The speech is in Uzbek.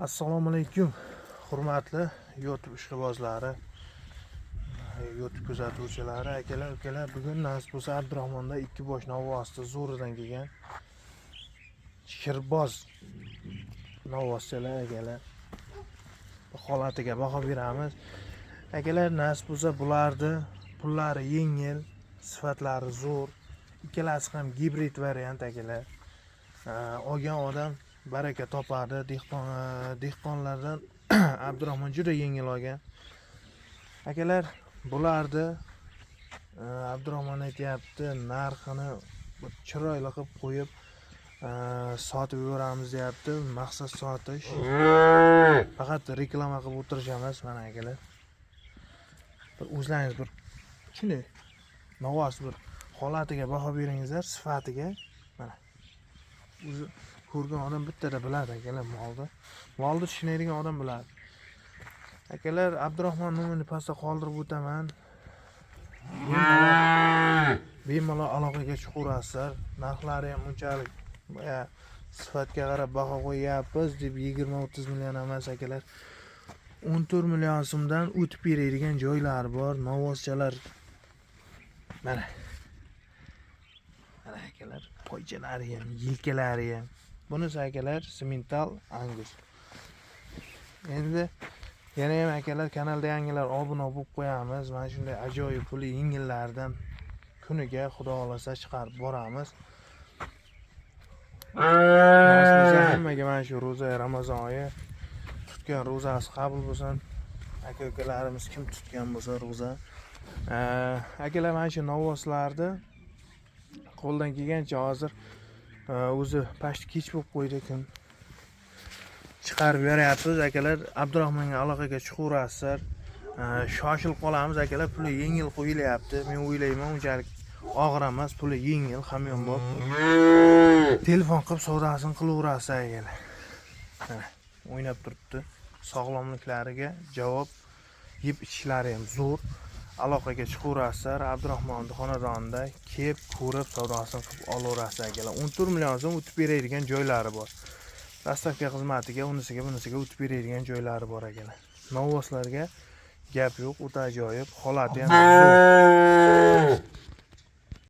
Assalomu alaykum, hurmatli YouTube ishqibozlari, YouTube kuzatuvchilari, akalar, ukalar. Bugun nasib bo'lsa Abdurahmonda ikki bosh novvosni zo'ridan kelgan shirboz novvoschalar akalar. Holatiga baho beramiz. Akalar, nasib bo'lsa bularni pullari yengil, sifatlari zo'r. Ikkalasi ham gibrid variant akalar. Olgan odam baraka topadi. Dehqonlardan Abdurahmon juda yengil olgan. Akalar, bularni Abdurahmon aytayapti, narxini chiroyli qilib qo'yib sotib yuboramiz deyapti. Maqsad sotish. Faqat reklama qilib o'tirish emas, mana akalar. Bir o'zlaringiz bir shunday novvos bir holatiga baho beringizlar, sifatiga. Mana o'zi ko'rgan odam bittada biladi akalar molni. Molni tushunadigan odam biladi. Akalar, Abdurahmon nomerini pastda qoldirib o'taman. Bemalol aloqaga chiqaverasizlar. Narxlari ham unchalik sifatga qarab baho qo'yapmiz deb 20-30 million emas akalar. 14 million so'mdan o'tib beradigan joylari bor, novvoschalar. Mana akalar, poychalari ham, yelkalari ham. Bunisi akalar Simmental Angus. Endi yana ham akalar, kanalda yangilar obuna bo'lib qo'yamiz. Mana shunday ajoyib puli yengillardan kuniga xudo xolasa chiqarib boramiz. Hammaga mana shu ro'za Ramazon oyi tutgan ro'zasi qabul bo'lsin. Aka-ukalarimiz kim tutgan bo'lsa ro'za. Akalar, mana shu novvoslarni qo'ldan kelgancha hozir o'zi pashti kech bo'lib qo'ydi kun. Chiqarib beryapmiz akalar. Abdurahmonga aloqaga chiqaverasizlar. Shoshilib qolamiz akalar, puli yengil qo'yilyapti. Men o'ylayman unchalik og'ir emas, puli yengil, hamyonbop. Telefon qilib savdosini qilaverasiz akalar. O'ynab turibdi. Sog'lomliklariga javob, yeb ichishlari ham zo'r. Aloqaga chiqaverasizlar. Abdurahmonning xonadonida kelib ko'rib savdosini qilib olaverasiz akalar. 14 million so'm o'tib beradigan joylari bor. Dastavka xizmatiga, unisiga, bunisiga o'tib beradigan joylari bor akalar. Novvoslarga gap yo'q, o'ta ajoyib, holati ham zo'r.